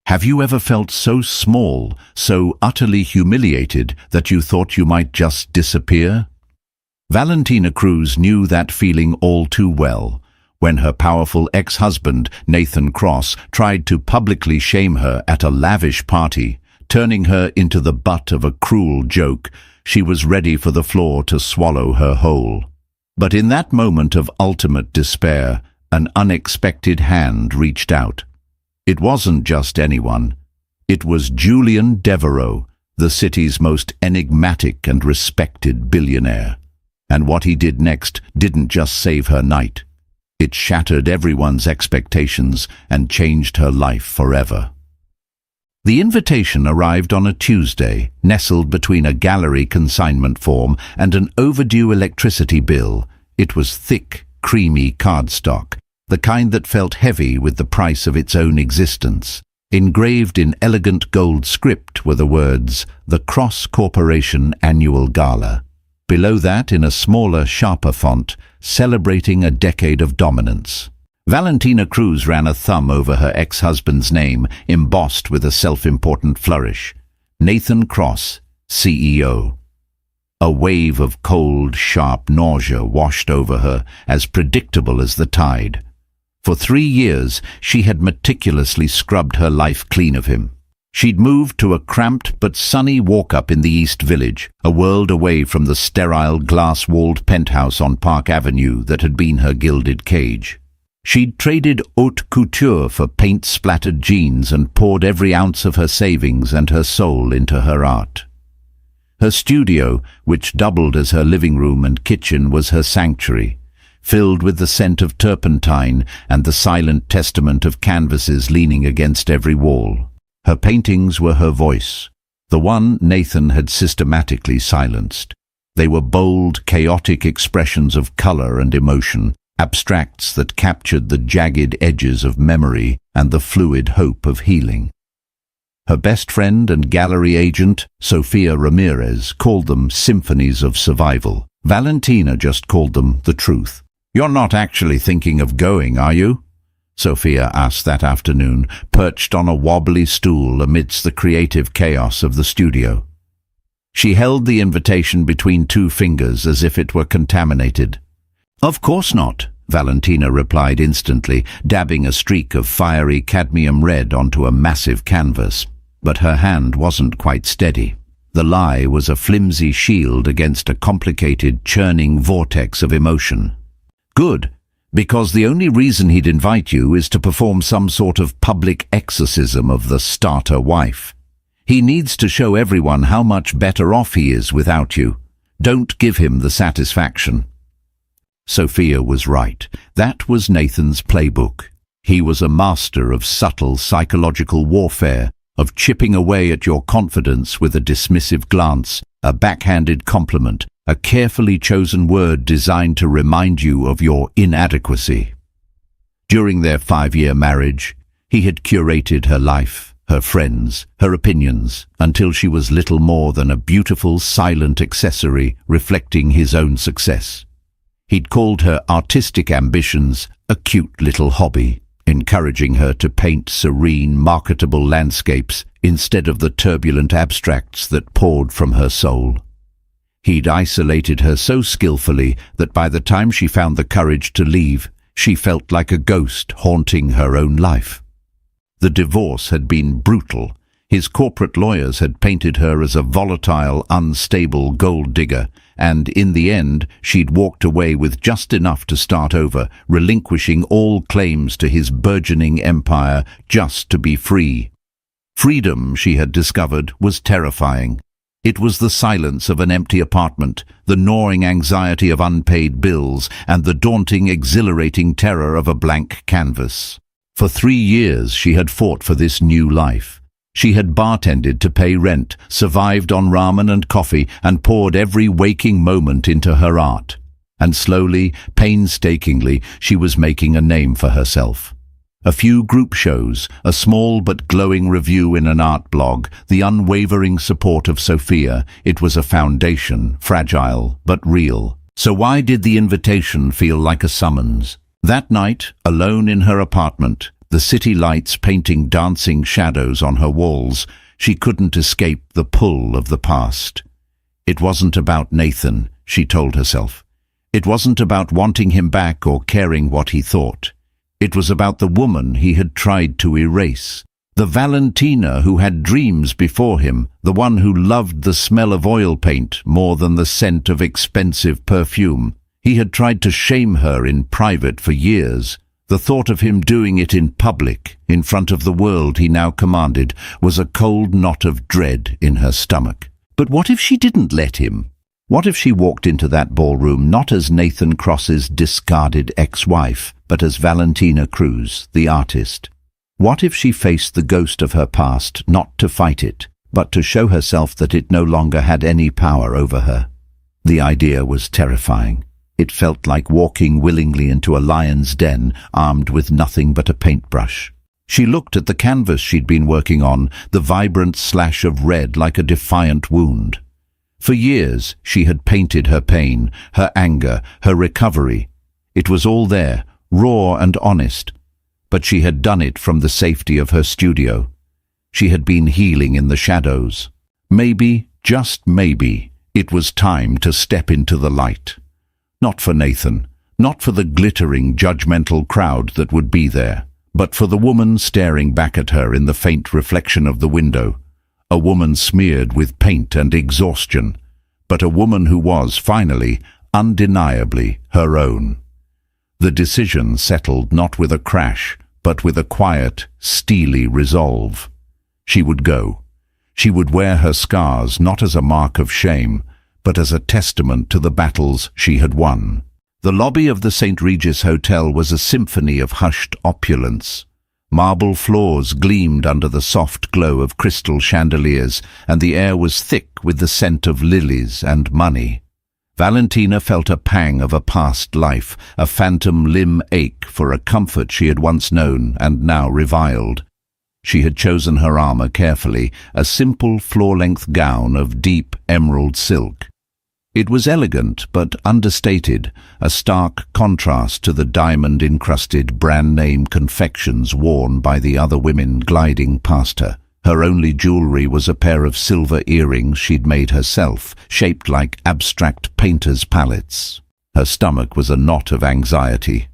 Have you ever felt so small, so utterly humiliated that you thought you might just disappear? Valentina Cruz knew that feeling all too well when her powerful ex-husband, Nathan Cross, tried to publicly shame her at a lavish party, turning her into the butt of a cruel joke. She was ready for the floor to swallow her whole. But in that moment of ultimate despair, an unexpected hand reached out. It wasn't just anyone. It was Julian Devereaux, the city's most enigmatic and respected billionaire. And what he did next didn't just save her night. It shattered everyone's expectations and changed her life forever. The invitation arrived on a Tuesday, nestled between a gallery consignment form and an overdue electricity bill. It was thick, creamy cardstock, the kind that felt heavy with the price of its own existence. Engraved in elegant gold script were the words, "The Cross Corporation Annual Gala." Below that, in a smaller, sharper font, "Celebrating a Decade of Dominance." Valentina Cruz ran a thumb over her ex-husband's name, embossed with a self-important flourish. Nathan Cross, CEO. A wave of cold, sharp nausea washed over her, as predictable as the tide. For 3 years, she had meticulously scrubbed her life clean of him. She'd moved to a cramped but sunny walk-up in the East Village, a world away from the sterile, glass-walled penthouse on Park Avenue that had been her gilded cage. She'd traded haute couture for paint-splattered jeans and poured every ounce of her savings and her soul into her art. Her studio, which doubled as her living room and kitchen, was her sanctuary, filled with the scent of turpentine and the silent testament of canvases leaning against every wall. Her paintings were her voice, the one Nathan had systematically silenced. They were bold, chaotic expressions of color and emotion, abstracts that captured the jagged edges of memory and the fluid hope of healing. Her best friend and gallery agent, Sofia Ramirez, called them symphonies of survival. Valentina just called them the truth. "You're not actually thinking of going, are you?" Sofia asked that afternoon, perched on a wobbly stool amidst the creative chaos of the studio. She held the invitation between 2 fingers as if it were contaminated. "Of course not," Valentina replied instantly, dabbing a streak of fiery cadmium red onto a massive canvas. But her hand wasn't quite steady. The lie was a flimsy shield against a complicated, churning vortex of emotion. "Good, because the only reason he'd invite you is to perform some sort of public exorcism of the starter wife. He needs to show everyone how much better off he is without you. Don't give him the satisfaction." Sofia was right. That was Nathan's playbook. He was a master of subtle psychological warfare, of chipping away at your confidence with a dismissive glance, a backhanded compliment, a carefully chosen word designed to remind you of your inadequacy. During their 5-year marriage, he had curated her life, her friends, her opinions, until she was little more than a beautiful, silent accessory reflecting his own success. He'd called her artistic ambitions a cute little hobby, encouraging her to paint serene, marketable landscapes instead of the turbulent abstracts that poured from her soul. He'd isolated her so skillfully that by the time she found the courage to leave, she felt like a ghost haunting her own life. The divorce had been brutal. His corporate lawyers had painted her as a volatile, unstable gold digger, and in the end she'd walked away with just enough to start over, relinquishing all claims to his burgeoning empire just to be free. Freedom, she had discovered, was terrifying. It was the silence of an empty apartment, the gnawing anxiety of unpaid bills, and the daunting, exhilarating terror of a blank canvas. For 3 years she had fought for this new life. She had bartended to pay rent, survived on ramen and coffee, and poured every waking moment into her art. And slowly, painstakingly, she was making a name for herself. A few group shows, a small but glowing review in an art blog, the unwavering support of Sofia. It was a foundation, fragile but real. So why did the invitation feel like a summons? That night, alone in her apartment, the city lights painting dancing shadows on her walls, she couldn't escape the pull of the past. It wasn't about Nathan, she told herself. It wasn't about wanting him back or caring what he thought. It was about the woman he had tried to erase. The Valentina who had dreams before him, the one who loved the smell of oil paint more than the scent of expensive perfume. He had tried to shame her in private for years. The thought of him doing it in public, in front of the world he now commanded, was a cold knot of dread in her stomach. But what if she didn't let him? What if she walked into that ballroom not as Nathan Cross's discarded ex-wife, but as Valentina Cruz, the artist? What if she faced the ghost of her past, not to fight it, but to show herself that it no longer had any power over her? The idea was terrifying. It felt like walking willingly into a lion's den, armed with nothing but a paintbrush. She looked at the canvas she'd been working on, the vibrant slash of red like a defiant wound. For years she had painted her pain, her anger, her recovery. It was all there, raw and honest. But she had done it from the safety of her studio. She had been healing in the shadows. Maybe, just maybe, it was time to step into the light. Not for Nathan, not for the glittering, judgmental crowd that would be there, but for the woman staring back at her in the faint reflection of the window. A woman smeared with paint and exhaustion, but a woman who was, finally, undeniably, her own. The decision settled not with a crash, but with a quiet, steely resolve. She would go. She would wear her scars not as a mark of shame, but as a testament to the battles she had won. The lobby of the St. Regis Hotel was a symphony of hushed opulence. Marble floors gleamed under the soft glow of crystal chandeliers, and the air was thick with the scent of lilies and money. Valentina felt a pang of a past life, a phantom limb ache for a comfort she had once known and now reviled. She had chosen her armor carefully, a simple floor-length gown of deep emerald silk. It was elegant but understated, a stark contrast to the diamond-encrusted brand-name confections worn by the other women gliding past her. Her only jewelry was a pair of silver earrings she'd made herself, shaped like abstract painters' palettes. Her stomach was a knot of anxiety.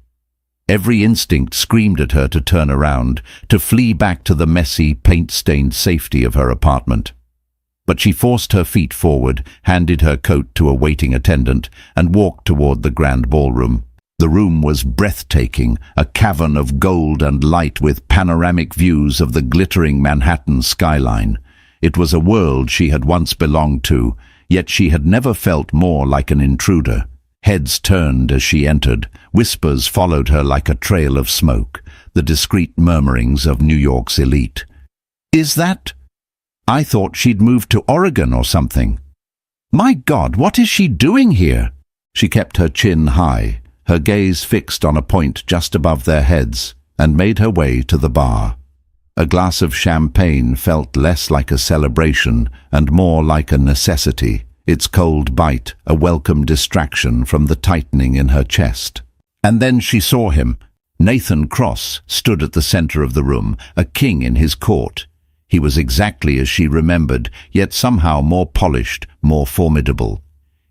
Every instinct screamed at her to turn around, to flee back to the messy, paint-stained safety of her apartment. But she forced her feet forward, handed her coat to a waiting attendant, and walked toward the grand ballroom. The room was breathtaking, a cavern of gold and light with panoramic views of the glittering Manhattan skyline. It was a world she had once belonged to, yet she had never felt more like an intruder. Heads turned as she entered. Whispers followed her like a trail of smoke, the discreet murmurings of New York's elite. "Is that? I thought she'd moved to Oregon or something. My God, what is she doing here?" She kept her chin high, her gaze fixed on a point just above their heads, and made her way to the bar. A glass of champagne felt less like a celebration and more like a necessity, its cold bite a welcome distraction from the tightening in her chest. And then she saw him. Nathan Cross stood at the center of the room, a king in his court. He was exactly as she remembered, yet somehow more polished, more formidable.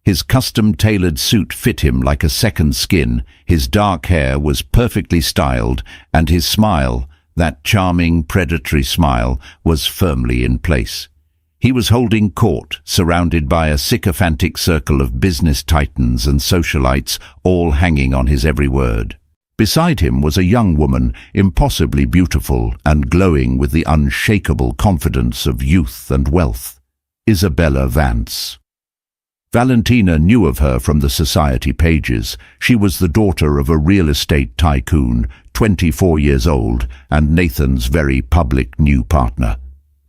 His custom-tailored suit fit him like a second skin, his dark hair was perfectly styled, and his smile, that charming, predatory smile, was firmly in place. He was holding court, surrounded by a sycophantic circle of business titans and socialites, all hanging on his every word. Beside him was a young woman, impossibly beautiful and glowing with the unshakable confidence of youth and wealth. Isabella Vance. Valentina knew of her from the society pages. She was the daughter of a real estate tycoon, 24 years old, and Nathan's very public new partner.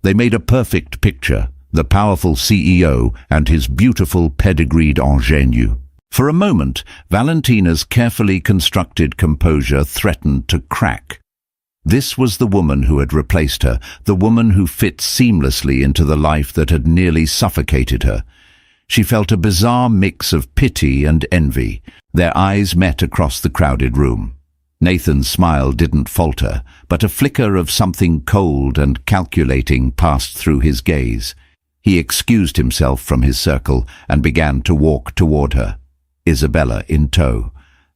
They made a perfect picture, the powerful CEO and his beautiful pedigreed ingénue. For a moment, Valentina's carefully constructed composure threatened to crack. This was the woman who had replaced her, the woman who fit seamlessly into the life that had nearly suffocated her. She felt a bizarre mix of pity and envy. Their eyes met across the crowded room. Nathan's smile didn't falter, but a flicker of something cold and calculating passed through his gaze. He excused himself from his circle and began to walk toward her, Isabella in tow.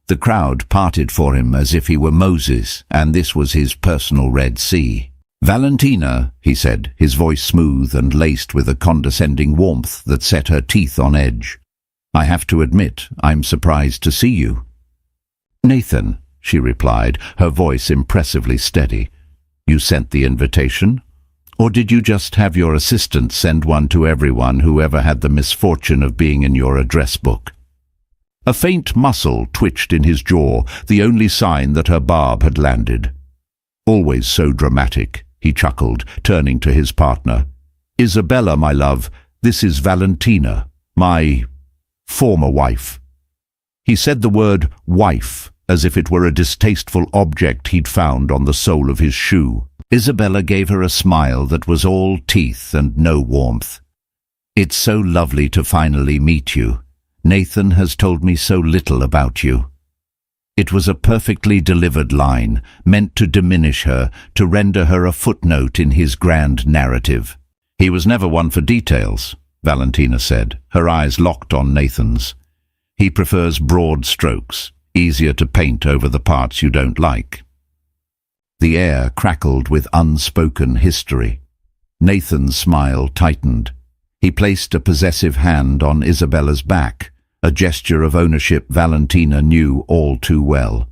The crowd parted for him as if he were Moses, and this was his personal Red Sea. "Valentina," he said, his voice smooth and laced with a condescending warmth that set her teeth on edge. "I have to admit, I'm surprised to see you." "Nathan," she replied, her voice impressively steady. "You sent the invitation? Or did you just have your assistant send one to everyone who ever had the misfortune of being in your address book?" A faint muscle twitched in his jaw, the only sign that her barb had landed. "Always so dramatic," he chuckled, turning to his partner. "Isabella, my love, this is Valentina, my former wife." He said the word wife as if it were a distasteful object he'd found on the sole of his shoe. Isabella gave her a smile that was all teeth and no warmth. "It's so lovely to finally meet you. Nathan has told me so little about you." It was a perfectly delivered line, meant to diminish her, to render her a footnote in his grand narrative. "He was never one for details," Valentina said, her eyes locked on Nathan's. "He prefers broad strokes, easier to paint over the parts you don't like." The air crackled with unspoken history. Nathan's smile tightened. He placed a possessive hand on Isabella's back, a gesture of ownership Valentina knew all too well.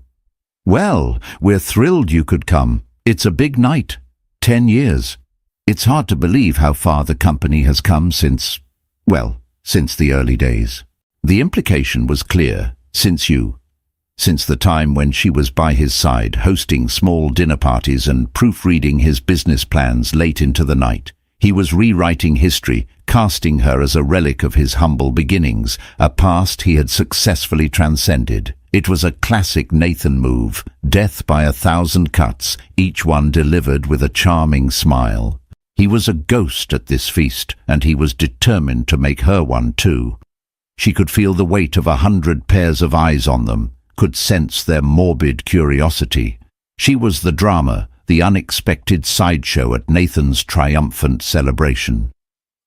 "Well, we're thrilled you could come. It's a big night. 10 years. It's hard to believe how far the company has come since the early days." The implication was clear, since the time when she was by his side, hosting small dinner parties and proofreading his business plans late into the night. He was rewriting history, casting her as a relic of his humble beginnings, a past he had successfully transcended. It was a classic Nathan move, death by 1,000 cuts, each one delivered with a charming smile. He was a ghost at this feast, and he was determined to make her one too. She could feel the weight of 100 pairs of eyes on them, could sense their morbid curiosity. She was the drama, the unexpected sideshow at Nathan's triumphant celebration.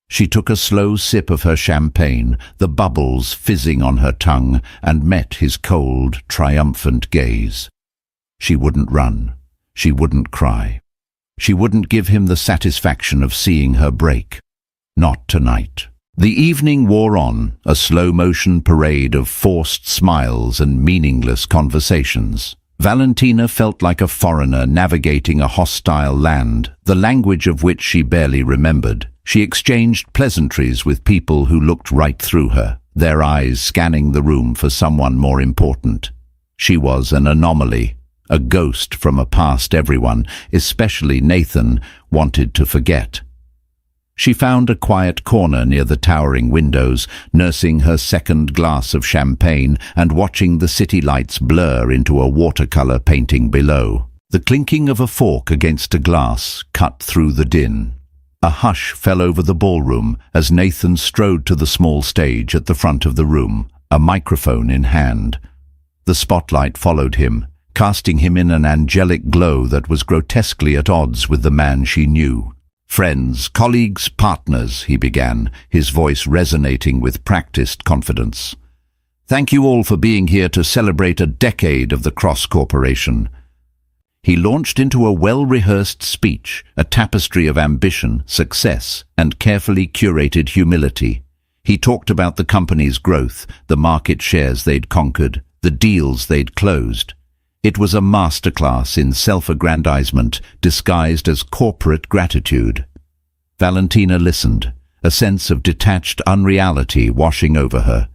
She took a slow sip of her champagne, the bubbles fizzing on her tongue, and met his cold, triumphant gaze. She wouldn't run. She wouldn't cry. She wouldn't give him the satisfaction of seeing her break. Not tonight. The evening wore on, a slow-motion parade of forced smiles and meaningless conversations. Valentina felt like a foreigner navigating a hostile land, the language of which she barely remembered. She exchanged pleasantries with people who looked right through her, their eyes scanning the room for someone more important. She was an anomaly, a ghost from a past everyone, especially Nathan, wanted to forget. She found a quiet corner near the towering windows, nursing her second glass of champagne and watching the city lights blur into a watercolor painting below. The clinking of a fork against a glass cut through the din. A hush fell over the ballroom as Nathan strode to the small stage at the front of the room, a microphone in hand. The spotlight followed him, casting him in an angelic glow that was grotesquely at odds with the man she knew. "Friends, colleagues, partners," he began, his voice resonating with practiced confidence. "Thank you all for being here to celebrate a decade of the Cross Corporation." He launched into a well-rehearsed speech, a tapestry of ambition, success, and carefully curated humility. He talked about the company's growth, the market shares they'd conquered, the deals they'd closed. It was a masterclass in self-aggrandizement disguised as corporate gratitude. Valentina listened, a sense of detached unreality washing over her.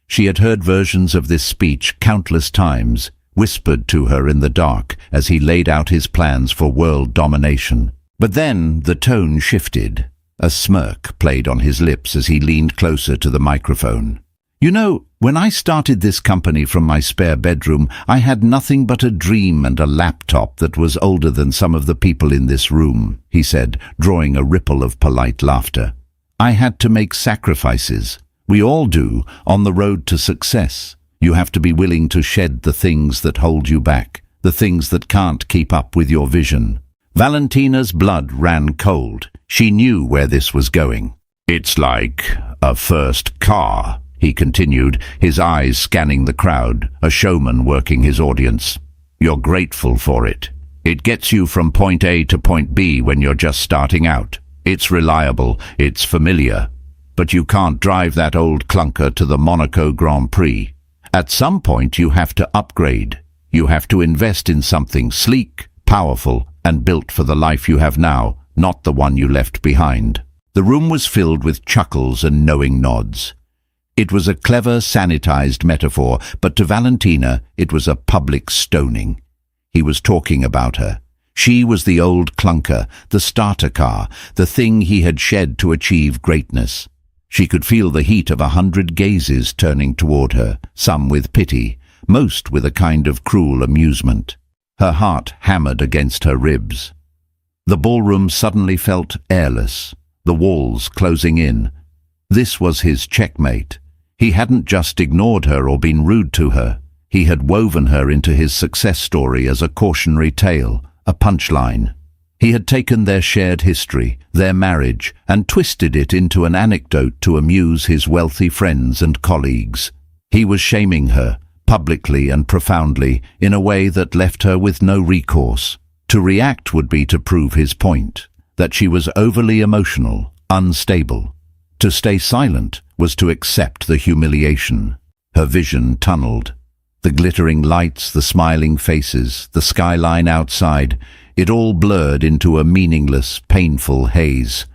She had heard versions of this speech countless times, whispered to her in the dark as he laid out his plans for world domination. But then the tone shifted. A smirk played on his lips as he leaned closer to the microphone. "You know, when I started this company from my spare bedroom, I had nothing but a dream and a laptop that was older than some of the people in this room," he said, drawing a ripple of polite laughter. "I had to make sacrifices. We all do, on the road to success. You have to be willing to shed the things that hold you back, the things that can't keep up with your vision. Valentina's blood ran cold. She knew where this was going. "It's like a first car," he continued, his eyes scanning the crowd, a showman working his audience. "You're grateful for it. It gets you from point A to point B when you're just starting out. It's reliable, it's familiar. But you can't drive that old clunker to the Monaco Grand Prix. At some point you have to upgrade. You have to invest in something sleek, powerful, and built for the life you have now, not the one you left behind." The room was filled with chuckles and knowing nods. It was a clever, sanitized metaphor, but to Valentina it was a public stoning. He was talking about her. She was the old clunker, the starter car, the thing he had shed to achieve greatness. She could feel the heat of 100 gazes turning toward her, some with pity, most with a kind of cruel amusement. Her heart hammered against her ribs. The ballroom suddenly felt airless, the walls closing in. This was his checkmate. He hadn't just ignored her or been rude to her. He had woven her into his success story as a cautionary tale, a punchline. He had taken their shared history, their marriage, and twisted it into an anecdote to amuse his wealthy friends and colleagues. He was shaming her, publicly and profoundly, in a way that left her with no recourse. To react would be to prove his point, that she was overly emotional, unstable. To stay silent was to accept the humiliation. Her vision tunneled. The glittering lights, the smiling faces, the skyline outside, it all blurred into a meaningless, painful haze.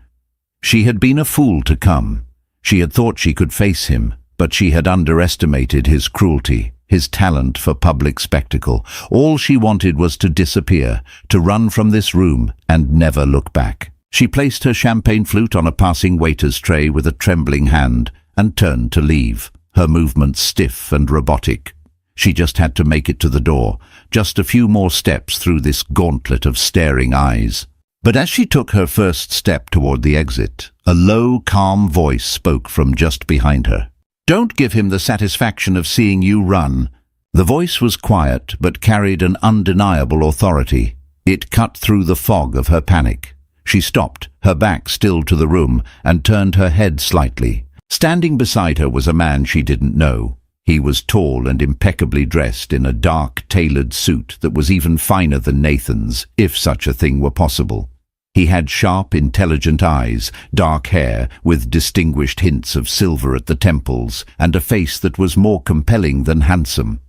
She had been a fool to come. She had thought she could face him, but she had underestimated his cruelty, his talent for public spectacle. All she wanted was to disappear, to run from this room and never look back. She placed her champagne flute on a passing waiter's tray with a trembling hand and turned to leave, her movements stiff and robotic. She just had to make it to the door, just a few more steps through this gauntlet of staring eyes. But as she took her first step toward the exit, a low, calm voice spoke from just behind her. "Don't give him the satisfaction of seeing you run." The voice was quiet, but carried an undeniable authority. It cut through the fog of her panic. She stopped, her back still to the room, and turned her head slightly. Standing beside her was a man she didn't know. He was tall and impeccably dressed in a dark, tailored suit that was even finer than Nathan's, if such a thing were possible. He had sharp, intelligent eyes, dark hair with distinguished hints of silver at the temples, and a face that was more compelling than handsome.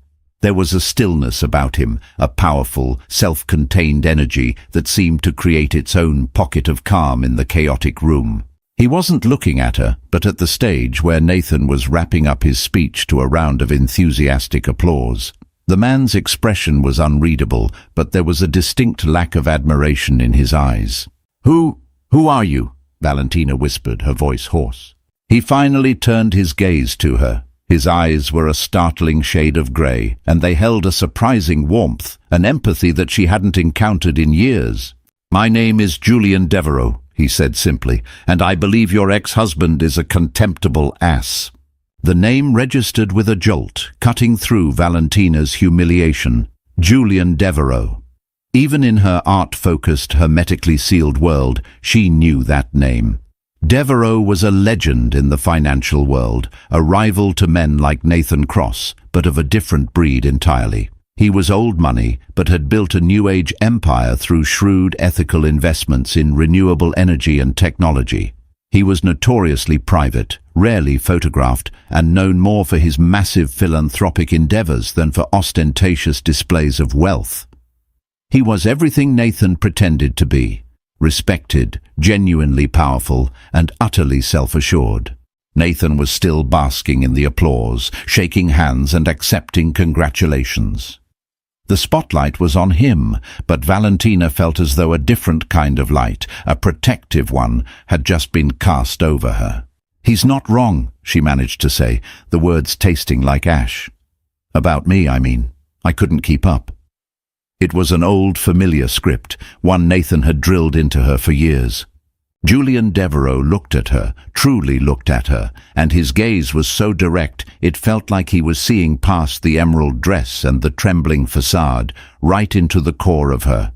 There was a stillness about him, a powerful, self-contained energy that seemed to create its own pocket of calm in the chaotic room. He wasn't looking at her, but at the stage where Nathan was wrapping up his speech to a round of enthusiastic applause. The man's expression was unreadable, but there was a distinct lack of admiration in his eyes. Who are you?" Valentina whispered, her voice hoarse. He finally turned his gaze to her. His eyes were a startling shade of grey, and they held a surprising warmth, an empathy that she hadn't encountered in years. "My name is Julian Devereux," he said simply, "and I believe your ex-husband is a contemptible ass." The name registered with a jolt, cutting through Valentina's humiliation. Julian Devereux. Even in her art-focused, hermetically sealed world, she knew that name. Devereux was a legend in the financial world, a rival to men like Nathan Cross, but of a different breed entirely. He was old money, but had built a New Age empire through shrewd ethical investments in renewable energy and technology. He was notoriously private, rarely photographed, and known more for his massive philanthropic endeavors than for ostentatious displays of wealth. He was everything Nathan pretended to be: respected, genuinely powerful, and utterly self-assured. Nathan was still basking in the applause, shaking hands and accepting congratulations. The spotlight was on him, but Valentina felt as though a different kind of light, a protective one, had just been cast over her. "He's not wrong," she managed to say, the words tasting like ash. "About me, I mean. I couldn't keep up." It was an old, familiar script, one Nathan had drilled into her for years. Julian Devereux looked at her, truly looked at her, and his gaze was so direct it felt like he was seeing past the emerald dress and the trembling facade, right into the core of her.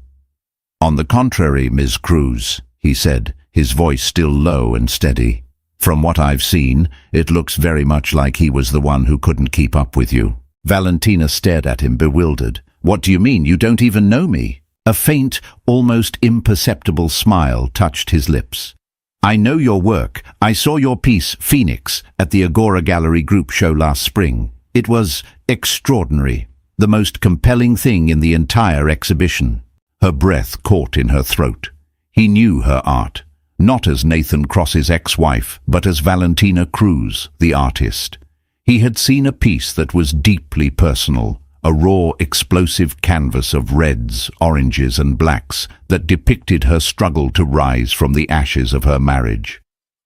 "On the contrary, Ms. Cruz," he said, his voice still low and steady. "From what I've seen, it looks very much like he was the one who couldn't keep up with you." Valentina stared at him, bewildered. "What do you mean? You don't even know me?" A faint, almost imperceptible smile touched his lips. "I know your work. I saw your piece, Phoenix, at the Agora Gallery group show last spring. It was extraordinary, the most compelling thing in the entire exhibition." Her breath caught in her throat. He knew her art, not as Nathan Cross's ex-wife, but as Valentina Cruz, the artist. He had seen a piece that was deeply personal, a raw, explosive canvas of reds, oranges and blacks that depicted her struggle to rise from the ashes of her marriage.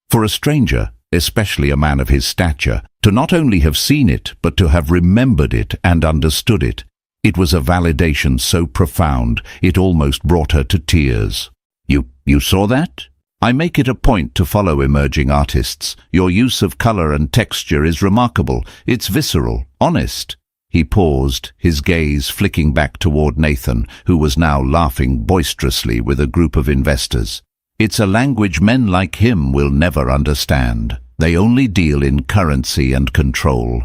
For a stranger, especially a man of his stature, to not only have seen it, but to have remembered it and understood it, it was a validation so profound it almost brought her to tears. You saw that? I make it a point to follow emerging artists. Your use of color and texture is remarkable. It's visceral, honest." He paused, his gaze flicking back toward Nathan, who was now laughing boisterously with a group of investors. "It's a language men like him will never understand. They only deal in currency and control."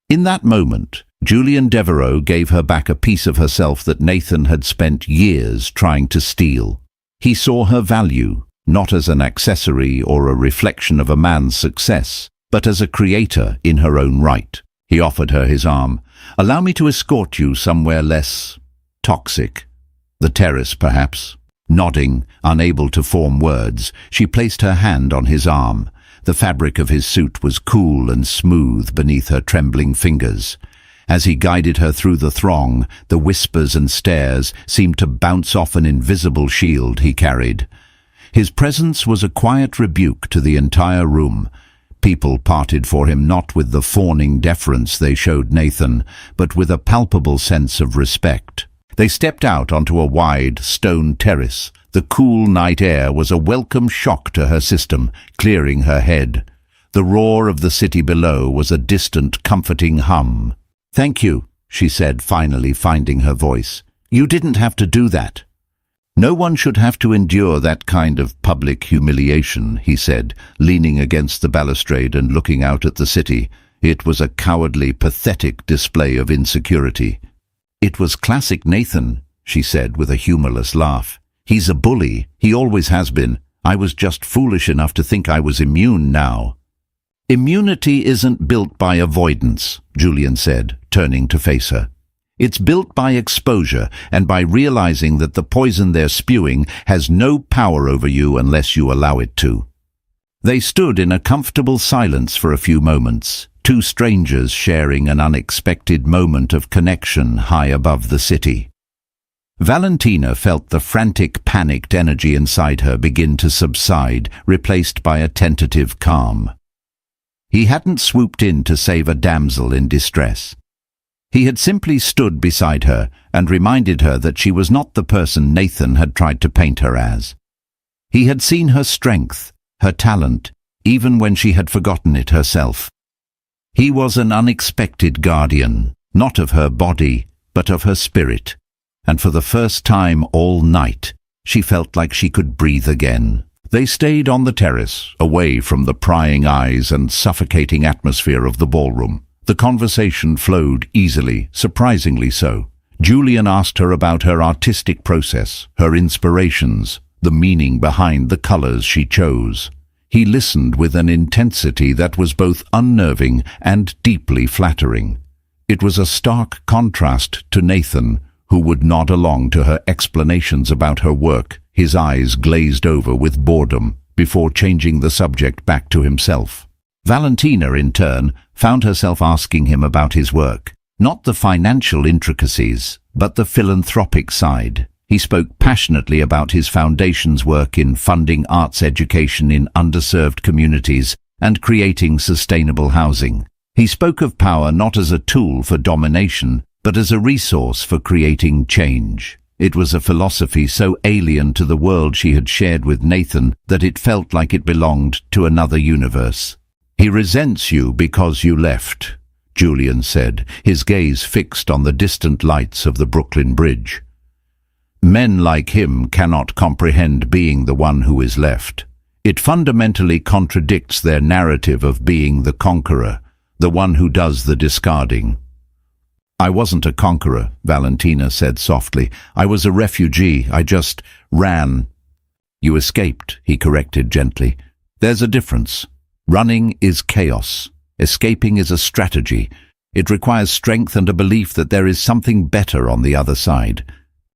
In that moment, Julian Devereux gave her back a piece of herself that Nathan had spent years trying to steal. He saw her value, not as an accessory or a reflection of a man's success, but as a creator in her own right. He offered her his arm. "Allow me to escort you somewhere less toxic. The terrace, perhaps." Nodding, unable to form words, she placed her hand on his arm. The fabric of his suit was cool and smooth beneath her trembling fingers. As he guided her through the throng, the whispers and stares seemed to bounce off an invisible shield he carried. His presence was a quiet rebuke to the entire room. People parted for him not with the fawning deference they showed Nathan, but with a palpable sense of respect. They stepped out onto a wide, stone terrace. The cool night air was a welcome shock to her system, clearing her head. The roar of the city below was a distant, comforting hum. "Thank you," she said, finally finding her voice. "You didn't have to do that." "No one should have to endure that kind of public humiliation," he said, leaning against the balustrade and looking out at the city. It was a cowardly, pathetic display of insecurity. "It was classic Nathan," she said with a humorless laugh. "He's a bully. He always has been. I was just foolish enough to think I was immune now." "Immunity isn't built by avoidance," Julian said, turning to face her. "It's built by exposure and by realizing that the poison they're spewing has no power over you unless you allow it to." They stood in a comfortable silence for a few moments, two strangers sharing an unexpected moment of connection high above the city. Valentina felt the frantic, panicked energy inside her begin to subside, replaced by a tentative calm. He hadn't swooped in to save a damsel in distress. He had simply stood beside her and reminded her that she was not the person Nathan had tried to paint her as. He had seen her strength, her talent, even when she had forgotten it herself. He was an unexpected guardian, not of her body, but of her spirit, and for the first time all night, she felt like she could breathe again. They stayed on the terrace, away from the prying eyes and suffocating atmosphere of the ballroom. The conversation flowed easily, surprisingly so. Julian asked her about her artistic process, her inspirations, the meaning behind the colors she chose. He listened with an intensity that was both unnerving and deeply flattering. It was a stark contrast to Nathan, who would nod along to her explanations about her work, his eyes glazed over with boredom, before changing the subject back to himself. Valentina, in turn, found herself asking him about his work, not the financial intricacies, but the philanthropic side. He spoke passionately about his foundation's work in funding arts education in underserved communities and creating sustainable housing. He spoke of power not as a tool for domination, but as a resource for creating change. It was a philosophy so alien to the world she had shared with Nathan that it felt like it belonged to another universe. "He resents you because you left," Julian said, his gaze fixed on the distant lights of the Brooklyn Bridge. "Men like him cannot comprehend being the one who is left. It fundamentally contradicts their narrative of being the conqueror, the one who does the discarding." "I wasn't a conqueror," Valentina said softly. "I was a refugee. I just ran." "You escaped," he corrected gently. "There's a difference. Running is chaos. Escaping is a strategy. It requires strength and a belief that there is something better on the other side."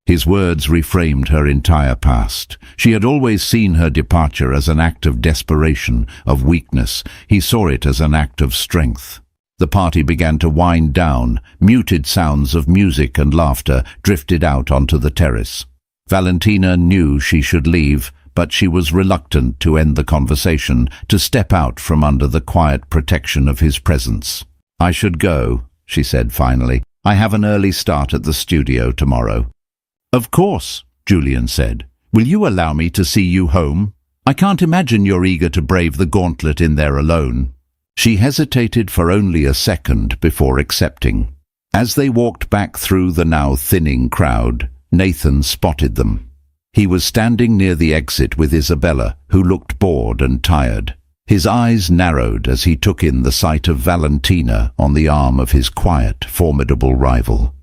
His words reframed her entire past. She had always seen her departure as an act of desperation, of weakness. He saw it as an act of strength. The party began to wind down. Muted sounds of music and laughter drifted out onto the terrace. Valentina knew she should leave, but she was reluctant to end the conversation, to step out from under the quiet protection of his presence. "I should go," she said finally. "I have an early start at the studio tomorrow." "Of course," Julian said. "Will you allow me to see you home? I can't imagine you're eager to brave the gauntlet in there alone." She hesitated for only a second before accepting. As they walked back through the now thinning crowd, Nathan spotted them. He was standing near the exit with Isabella, who looked bored and tired. His eyes narrowed as he took in the sight of Valentina on the arm of his quiet, formidable rival.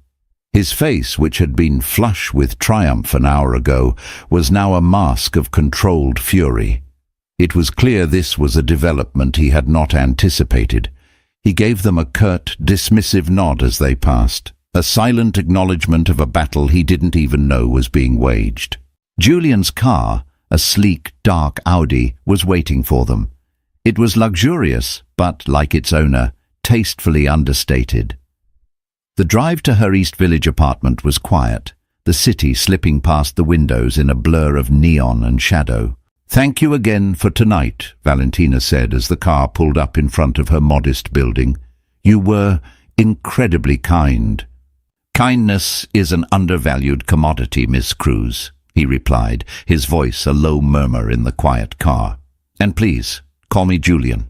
His face, which had been flush with triumph an hour ago, was now a mask of controlled fury. It was clear this was a development he had not anticipated. He gave them a curt, dismissive nod as they passed, a silent acknowledgement of a battle he didn't even know was being waged. Julian's car, a sleek, dark Audi, was waiting for them. It was luxurious, but, like its owner, tastefully understated. The drive to her East Village apartment was quiet, the city slipping past the windows in a blur of neon and shadow. "Thank you again for tonight," Valentina said as the car pulled up in front of her modest building. "You were incredibly kind." "Kindness is an undervalued commodity, Miss Cruz," he replied, his voice a low murmur in the quiet car. "And please, call me Julian."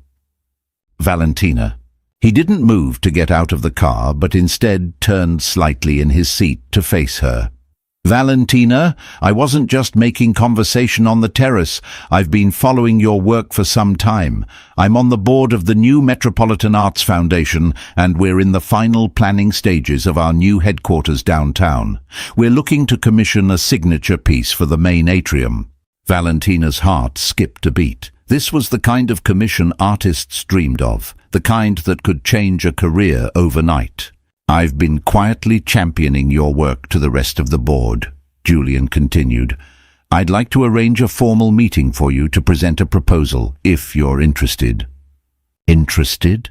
Valentina. He didn't move to get out of the car, but instead turned slightly in his seat to face her. "Valentina, I wasn't just making conversation on the terrace. I've been following your work for some time. I'm on the board of the new Metropolitan Arts Foundation, and we're in the final planning stages of our new headquarters downtown. We're looking to commission a signature piece for the main atrium." Valentina's heart skipped a beat. This was the kind of commission artists dreamed of, the kind that could change a career overnight. "I've been quietly championing your work to the rest of the board," Julian continued. "I'd like to arrange a formal meeting for you to present a proposal, if you're interested." Interested?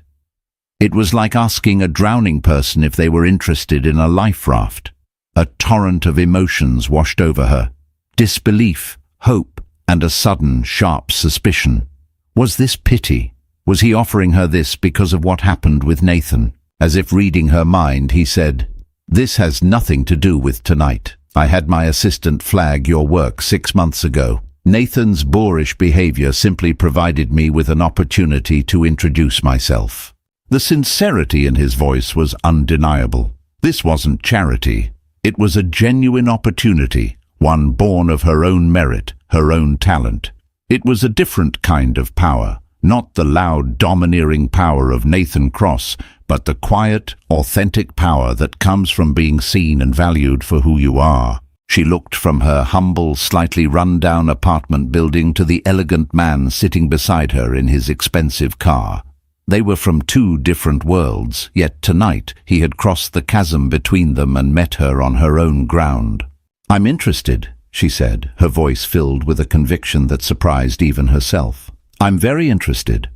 It was like asking a drowning person if they were interested in a life raft. A torrent of emotions washed over her. Disbelief, hope, and a sudden, sharp suspicion. Was this pity? Was he offering her this because of what happened with Nathan? As if reading her mind, he said, "This has nothing to do with tonight. I had my assistant flag your work 6 months ago. Nathan's boorish behavior simply provided me with an opportunity to introduce myself." The sincerity in his voice was undeniable. This wasn't charity. It was a genuine opportunity, one born of her own merit, her own talent. It was a different kind of power, not the loud, domineering power of Nathan Cross, but the quiet, authentic power that comes from being seen and valued for who you are. She looked from her humble, slightly run-down apartment building to the elegant man sitting beside her in his expensive car. They were from 2 different worlds, yet tonight he had crossed the chasm between them and met her on her own ground. "I'm interested," she said, her voice filled with a conviction that surprised even herself. "I'm very interested."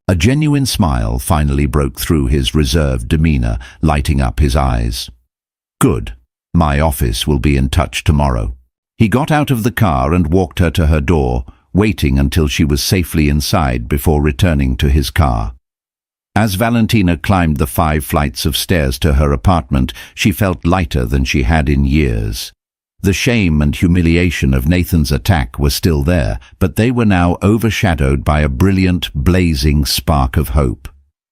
A genuine smile finally broke through his reserved demeanor, lighting up his eyes. "Good. My office will be in touch tomorrow." He got out of the car and walked her to her door, waiting until she was safely inside before returning to his car. As Valentina climbed the 5 flights of stairs to her apartment, she felt lighter than she had in years. The shame and humiliation of Nathan's attack were still there, but they were now overshadowed by a brilliant, blazing spark of hope.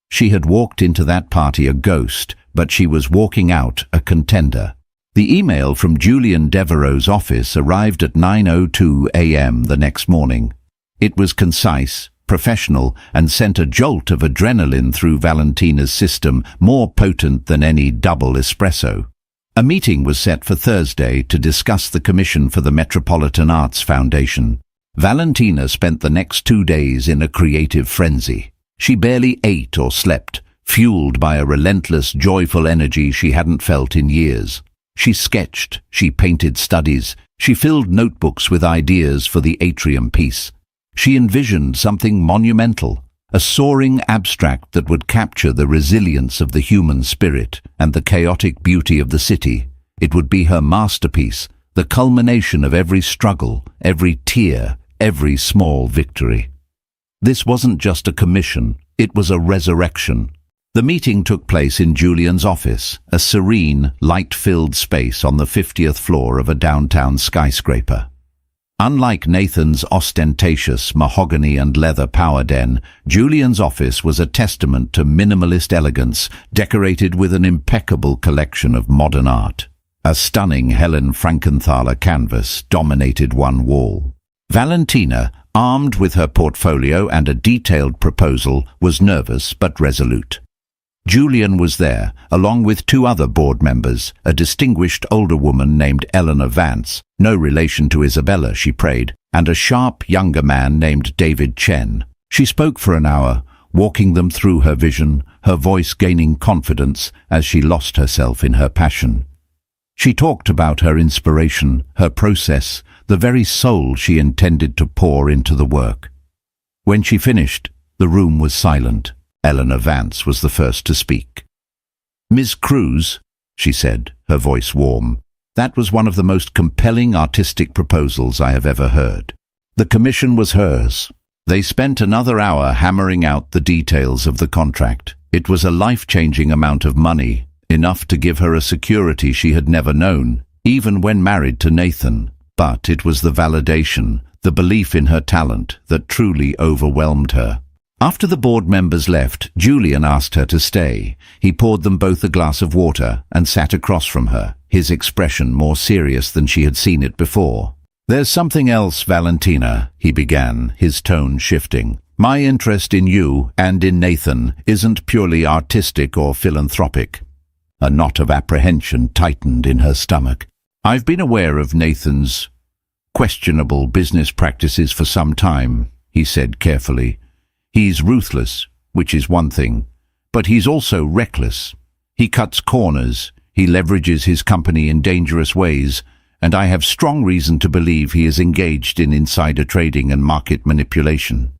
She had walked into that party a ghost, but she was walking out a contender. The email from Julian Devereux's office arrived at 9:02 a.m. the next morning. It was concise, professional, and sent a jolt of adrenaline through Valentina's system, more potent than any double espresso. A meeting was set for Thursday to discuss the commission for the Metropolitan Arts Foundation. Valentina spent the next 2 days in a creative frenzy. She barely ate or slept, fueled by a relentless, joyful energy she hadn't felt in years. She sketched, she painted studies, she filled notebooks with ideas for the atrium piece. She envisioned something monumental, a soaring abstract that would capture the resilience of the human spirit and the chaotic beauty of the city. It would be her masterpiece, the culmination of every struggle, every tear, every small victory. This wasn't just a commission, it was a resurrection. The meeting took place in Julian's office, a serene, light-filled space on the 50th floor of a downtown skyscraper. Unlike Nathan's ostentatious mahogany and leather power den, Julian's office was a testament to minimalist elegance, decorated with an impeccable collection of modern art. A stunning Helen Frankenthaler canvas dominated one wall. Valentina, armed with her portfolio and a detailed proposal, was nervous but resolute. Julian was there, along with 2 other board members, a distinguished older woman named Eleanor Vance, no relation to Isabella, she prayed, and a sharp younger man named David Chen. She spoke for an hour, walking them through her vision, her voice gaining confidence as she lost herself in her passion. She talked about her inspiration, her process, the very soul she intended to pour into the work. When she finished, the room was silent. Eleanor Vance was the first to speak. "Ms. Cruz," she said, her voice warm, "that was one of the most compelling artistic proposals I have ever heard." The commission was hers. They spent another hour hammering out the details of the contract. It was a life-changing amount of money, enough to give her a security she had never known, even when married to Nathan. But it was the validation, the belief in her talent, that truly overwhelmed her. After the board members left, Julian asked her to stay. He poured them both a glass of water and sat across from her, his expression more serious than she had seen it before. "There's something else, Valentina," he began, his tone shifting. "My interest in you and in Nathan isn't purely artistic or philanthropic." A knot of apprehension tightened in her stomach. "I've been aware of Nathan's questionable business practices for some time," he said carefully. "He's ruthless, which is one thing, but he's also reckless. He cuts corners, he leverages his company in dangerous ways, and I have strong reason to believe he is engaged in insider trading and market manipulation.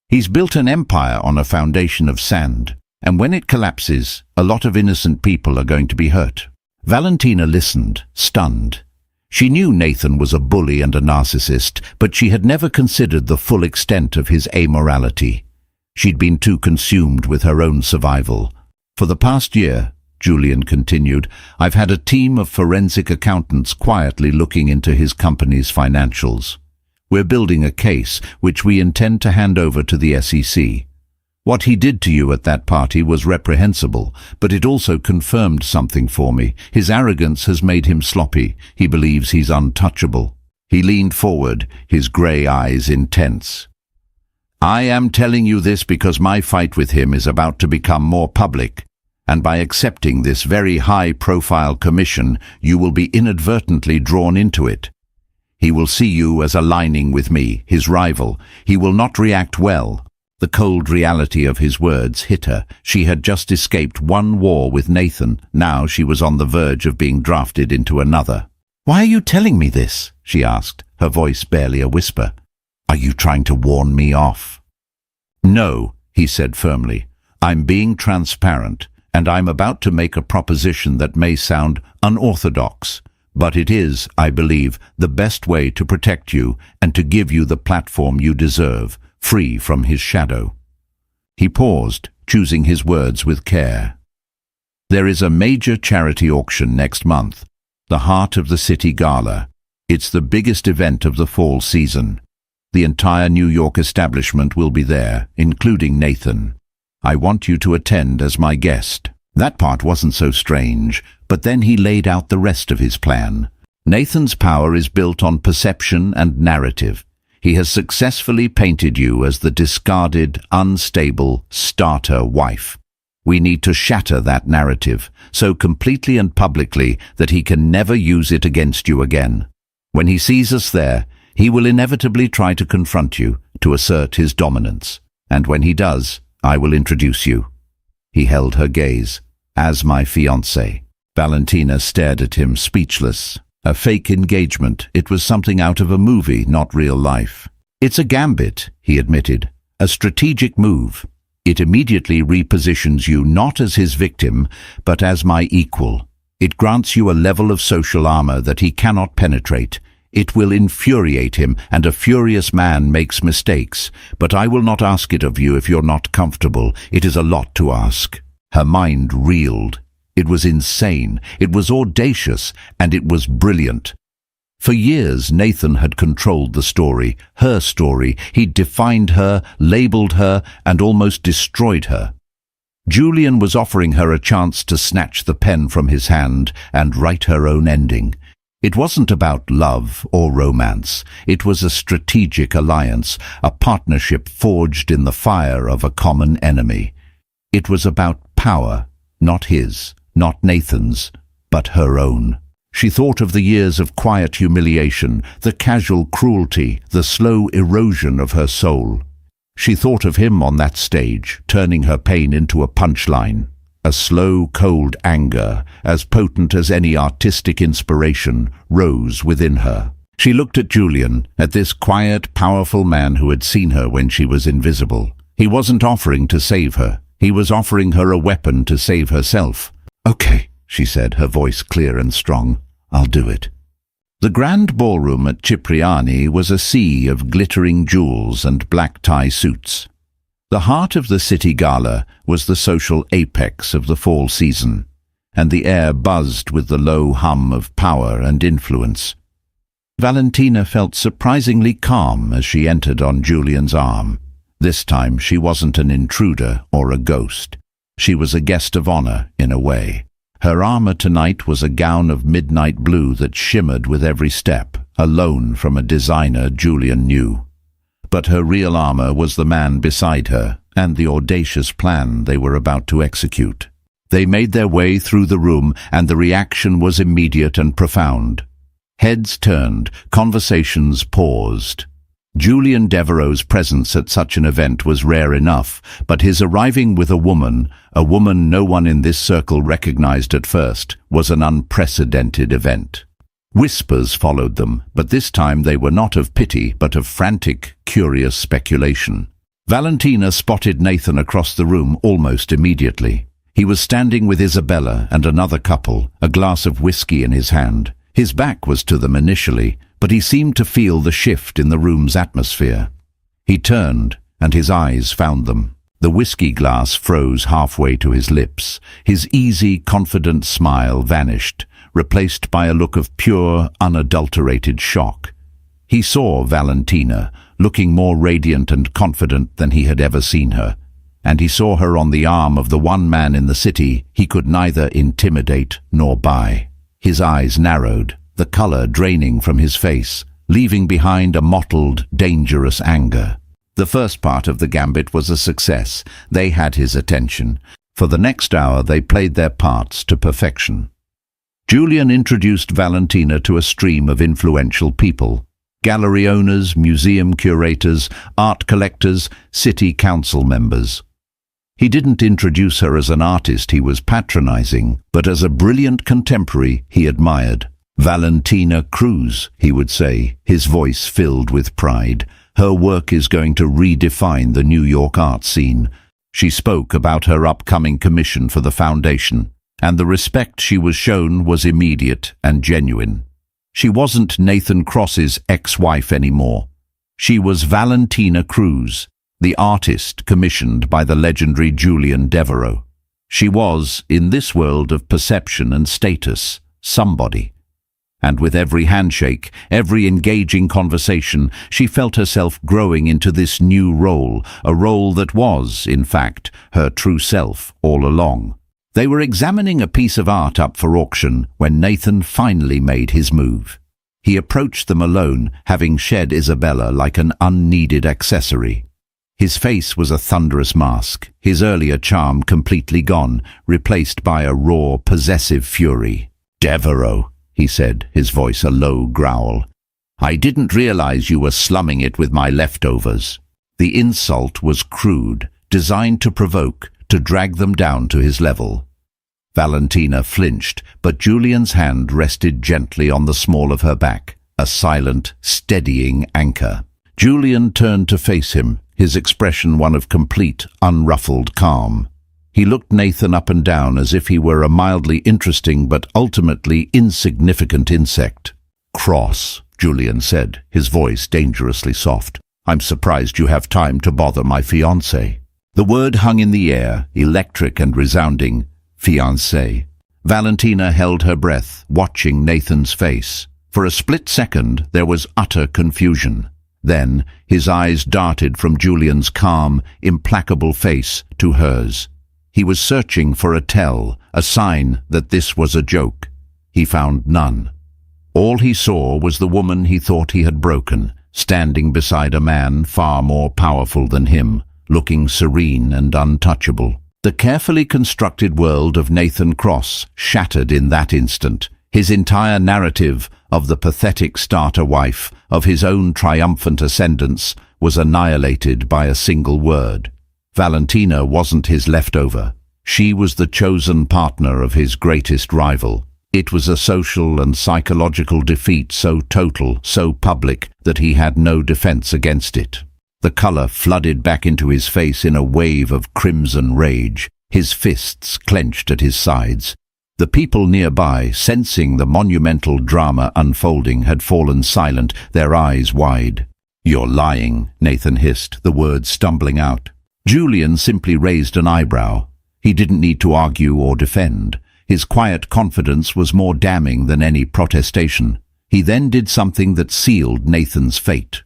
He's built an empire on a foundation of sand, and when it collapses, a lot of innocent people are going to be hurt." Valentina listened, stunned. She knew Nathan was a bully and a narcissist, but she had never considered the full extent of his amorality. She'd been too consumed with her own survival. "For the past year," Julian continued, "I've had a team of forensic accountants quietly looking into his company's financials. We're building a case which we intend to hand over to the SEC. What he did to you at that party was reprehensible, but it also confirmed something for me. His arrogance has made him sloppy. He believes he's untouchable." He leaned forward, his grey eyes intense. "I am telling you this because my fight with him is about to become more public, and by accepting this very high-profile commission, you will be inadvertently drawn into it. He will see you as aligning with me, his rival. He will not react well." The cold reality of his words hit her. She had just escaped one war with Nathan. Now she was on the verge of being drafted into another. "Why are you telling me this?" she asked, her voice barely a whisper. "Are you trying to warn me off?" "No," he said firmly. "I'm being transparent, and I'm about to make a proposition that may sound unorthodox, but it is, I believe, the best way to protect you and to give you the platform you deserve, free from his shadow." He paused, choosing his words with care. "There is a major charity auction next month. The heart of the city gala. It's the biggest event of the fall season. The entire New York establishment will be there, including Nathan. I want you to attend as my guest. That part wasn't so strange, but then he laid out the rest of his plan. Nathan's power is built on perception and narrative. He has successfully painted you as the discarded, unstable starter wife. We need to shatter that narrative, so completely and publicly that he can never use it against you again. When he sees us there, he will inevitably try to confront you, to assert his dominance. And when he does, I will introduce you. He held her gaze. As my fiancée. Valentina stared at him, speechless. A fake engagement. It was something out of a movie, not real life. It's a gambit, he admitted. A strategic move. It immediately repositions you not as his victim, but as my equal. It grants you a level of social armor that he cannot penetrate. It will infuriate him, and a furious man makes mistakes. But I will not ask it of you if you're not comfortable. It is a lot to ask. Her mind reeled. It was insane, it was audacious, and it was brilliant. For years, Nathan had controlled the story, her story. He'd defined her, labeled her, and almost destroyed her. Julian was offering her a chance to snatch the pen from his hand and write her own ending. It wasn't about love or romance. It was a strategic alliance, a partnership forged in the fire of a common enemy. It was about power, not his, not Nathan's, but her own. She thought of the years of quiet humiliation, the casual cruelty, the slow erosion of her soul. She thought of him on that stage, turning her pain into a punchline. A slow, cold anger, as potent as any artistic inspiration, rose within her. She looked at Julian, at this quiet, powerful man who had seen her when she was invisible. He wasn't offering to save her. He was offering her a weapon to save herself. "Okay," she said, her voice clear and strong. "I'll do it." The grand ballroom at Cipriani was a sea of glittering jewels and black tie suits. The heart of the city gala was the social apex of the fall season, and the air buzzed with the low hum of power and influence. Valentina felt surprisingly calm as she entered on Julian's arm. This time she wasn't an intruder or a ghost. She was a guest of honor, in a way. Her armor tonight was a gown of midnight blue that shimmered with every step, a loan from a designer Julian knew. But her real armor was the man beside her, and the audacious plan they were about to execute. They made their way through the room, and the reaction was immediate and profound. Heads turned, conversations paused. Julian Devereux's presence at such an event was rare enough, but his arriving with a woman no one in this circle recognized at first, was an unprecedented event. Whispers followed them, but this time they were not of pity, but of frantic, curious speculation. Valentina spotted Nathan across the room almost immediately. He was standing with Isabella and another couple, a glass of whiskey in his hand. His back was to them initially, but he seemed to feel the shift in the room's atmosphere. He turned, and his eyes found them. The whiskey glass froze halfway to his lips. His easy, confident smile vanished, replaced by a look of pure, unadulterated shock. He saw Valentina, looking more radiant and confident than he had ever seen her, and he saw her on the arm of the one man in the city he could neither intimidate nor buy. His eyes narrowed, the color draining from his face, leaving behind a mottled, dangerous anger. The first part of the gambit was a success. They had his attention. For the next hour they played their parts to perfection. Julian introduced Valentina to a stream of influential people. Gallery owners, museum curators, art collectors, city council members. He didn't introduce her as an artist he was patronizing, but as a brilliant contemporary he admired. "Valentina Cruz," he would say, his voice filled with pride. "Her work is going to redefine the New York art scene." She spoke about her upcoming commission for the foundation, and the respect she was shown was immediate and genuine. She wasn't Nathan Cross's ex-wife anymore. She was Valentina Cruz, the artist commissioned by the legendary Julian Devereux. She was, in this world of perception and status, somebody. And with every handshake, every engaging conversation, she felt herself growing into this new role, a role that was, in fact, her true self all along. They were examining a piece of art up for auction when Nathan finally made his move. He approached them alone, having shed Isabella like an unneeded accessory. His face was a thunderous mask, his earlier charm completely gone, replaced by a raw, possessive fury. "Devereaux," he said, his voice a low growl. "I didn't realize you were slumming it with my leftovers." The insult was crude, designed to provoke, to drag them down to his level. Valentina flinched, but Julian's hand rested gently on the small of her back, a silent, steadying anchor. Julian turned to face him, his expression one of complete, unruffled calm. He looked Nathan up and down as if he were a mildly interesting but ultimately insignificant insect. "Cross," Julian said, his voice dangerously soft. "I'm surprised you have time to bother my fiancée." The word hung in the air, electric and resounding. Fiancée. Valentina held her breath, watching Nathan's face. For a split second, there was utter confusion. Then, his eyes darted from Julian's calm, implacable face to hers. He was searching for a tell, a sign that this was a joke. He found none. All he saw was the woman he thought he had broken, standing beside a man far more powerful than him, looking serene and untouchable. The carefully constructed world of Nathan Cross shattered in that instant. His entire narrative of the pathetic starter wife, of his own triumphant ascendance, was annihilated by a single word. Valentina wasn't his leftover. She was the chosen partner of his greatest rival. It was a social and psychological defeat so total, so public, that he had no defense against it. The color flooded back into his face in a wave of crimson rage, his fists clenched at his sides. The people nearby, sensing the monumental drama unfolding, had fallen silent, their eyes wide. "You're lying," Nathan hissed, the words stumbling out. Julian simply raised an eyebrow. He didn't need to argue or defend. His quiet confidence was more damning than any protestation. He then did something that sealed Nathan's fate.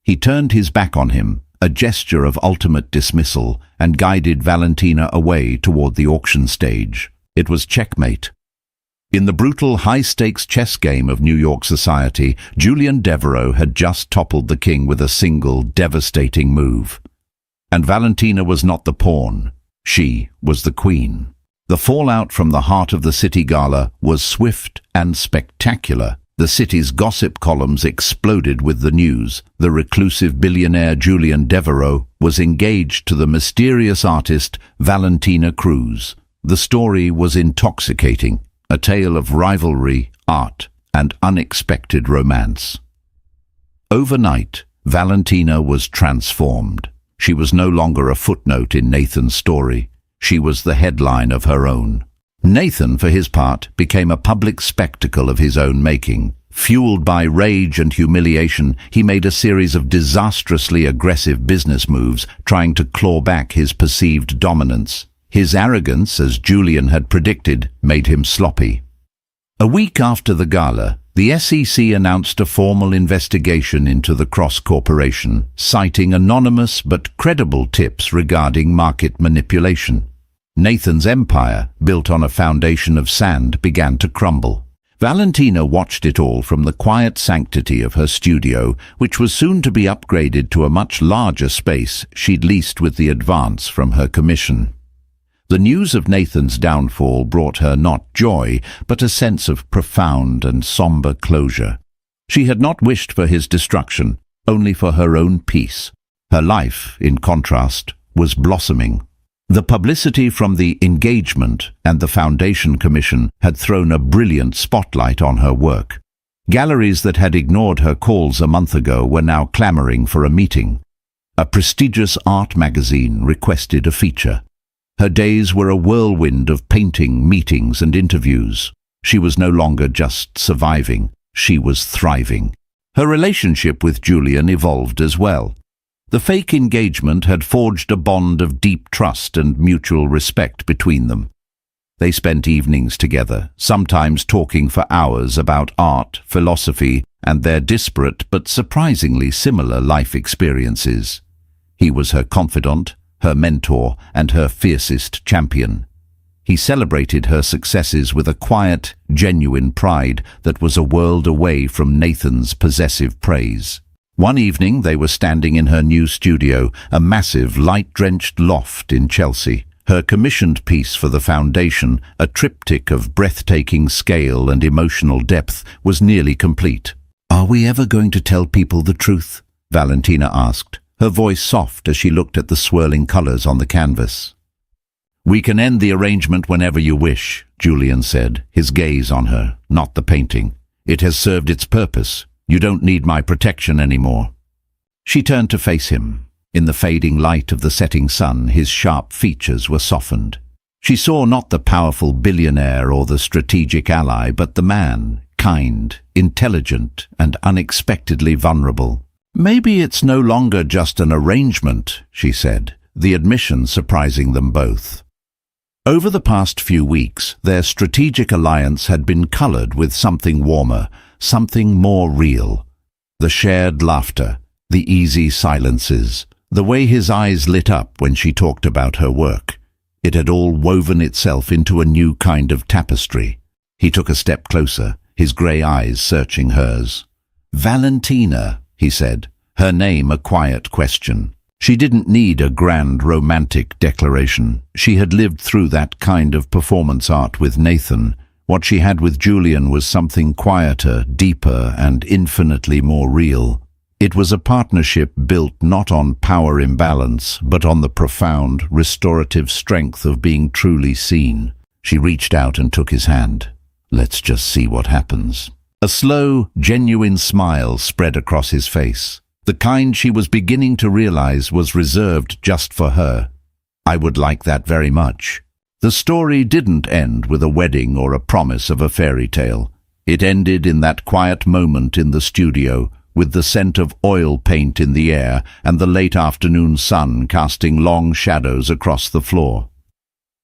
He turned his back on him, a gesture of ultimate dismissal, and guided Valentina away toward the auction stage. It was checkmate. In the brutal, high-stakes chess game of New York society, Julian Devereaux had just toppled the king with a single, devastating move. And Valentina was not the pawn. She was the queen. The fallout from the heart of the city gala was swift and spectacular. The city's gossip columns exploded with the news. The reclusive billionaire Julian Devereaux was engaged to the mysterious artist Valentina Cruz. The story was intoxicating, a tale of rivalry, art, and unexpected romance. Overnight, Valentina was transformed. She was no longer a footnote in Nathan's story. She was the headline of her own. Nathan, for his part, became a public spectacle of his own making. Fueled by rage and humiliation, he made a series of disastrously aggressive business moves, trying to claw back his perceived dominance. His arrogance, as Julian had predicted, made him sloppy. A week after the gala, the SEC announced a formal investigation into the Cross Corporation, citing anonymous but credible tips regarding market manipulation. Nathan's empire, built on a foundation of sand, began to crumble. Valentina watched it all from the quiet sanctity of her studio, which was soon to be upgraded to a much larger space she'd leased with the advance from her commission. The news of Nathan's downfall brought her not joy, but a sense of profound and somber closure. She had not wished for his destruction, only for her own peace. Her life, in contrast, was blossoming. The publicity from the engagement and the Foundation Commission had thrown a brilliant spotlight on her work. Galleries that had ignored her calls a month ago were now clamoring for a meeting. A prestigious art magazine requested a feature. Her days were a whirlwind of painting, meetings, and interviews. She was no longer just surviving, she was thriving. Her relationship with Julian evolved as well. The fake engagement had forged a bond of deep trust and mutual respect between them. They spent evenings together, sometimes talking for hours about art, philosophy, and their disparate but surprisingly similar life experiences. He was her confidant, her mentor, and her fiercest champion. He celebrated her successes with a quiet, genuine pride that was a world away from Nathan's possessive praise. One evening they were standing in her new studio, a massive, light-drenched loft in Chelsea. Her commissioned piece for the foundation, a triptych of breathtaking scale and emotional depth, was nearly complete. "Are we ever going to tell people the truth?" Valentina asked, her voice soft as she looked at the swirling colors on the canvas. "We can end the arrangement whenever you wish," Julian said, his gaze on her, not the painting. "It has served its purpose. You don't need my protection anymore." She turned to face him. In the fading light of the setting sun, his sharp features were softened. She saw not the powerful billionaire or the strategic ally, but the man, kind, intelligent, and unexpectedly vulnerable. "Maybe it's no longer just an arrangement," she said, the admission surprising them both. Over the past few weeks, their strategic alliance had been colored with something warmer, something more real. The shared laughter, the easy silences, the way his eyes lit up when she talked about her work. It had all woven itself into a new kind of tapestry. He took a step closer, his grey eyes searching hers. "Valentina," he said, her name a quiet question. She didn't need a grand romantic declaration. She had lived through that kind of performance art with Nathan. What she had with Julian was something quieter, deeper, and infinitely more real. It was a partnership built not on power imbalance, but on the profound, restorative strength of being truly seen. She reached out and took his hand. "Let's just see what happens." A slow, genuine smile spread across his face, the kind she was beginning to realize was reserved just for her. "I would like that very much." The story didn't end with a wedding or a promise of a fairy tale. It ended in that quiet moment in the studio, with the scent of oil paint in the air and the late afternoon sun casting long shadows across the floor.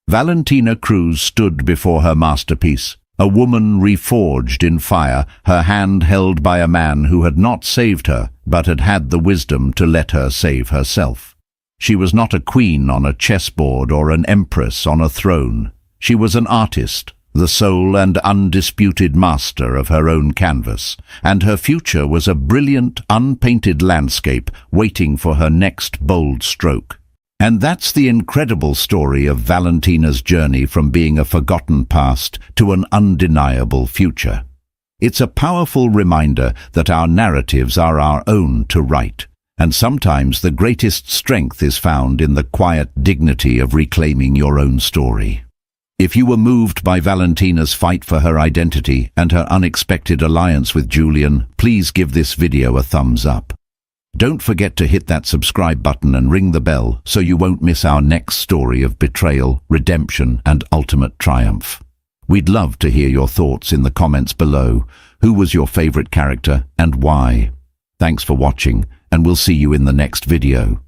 Valentina Cruz stood before her masterpiece, a woman reforged in fire, her hand held by a man who had not saved her, but had had the wisdom to let her save herself. She was not a queen on a chessboard or an empress on a throne. She was an artist, the sole and undisputed master of her own canvas, and her future was a brilliant, unpainted landscape waiting for her next bold stroke. And that's the incredible story of Valentina's journey from being a forgotten past to an undeniable future. It's a powerful reminder that our narratives are our own to write, and sometimes the greatest strength is found in the quiet dignity of reclaiming your own story. If you were moved by Valentina's fight for her identity and her unexpected alliance with Julian, please give this video a thumbs up. Don't forget to hit that subscribe button and ring the bell so you won't miss our next story of betrayal, redemption, and ultimate triumph. We'd love to hear your thoughts in the comments below. Who was your favorite character and why? Thanks for watching, and we'll see you in the next video.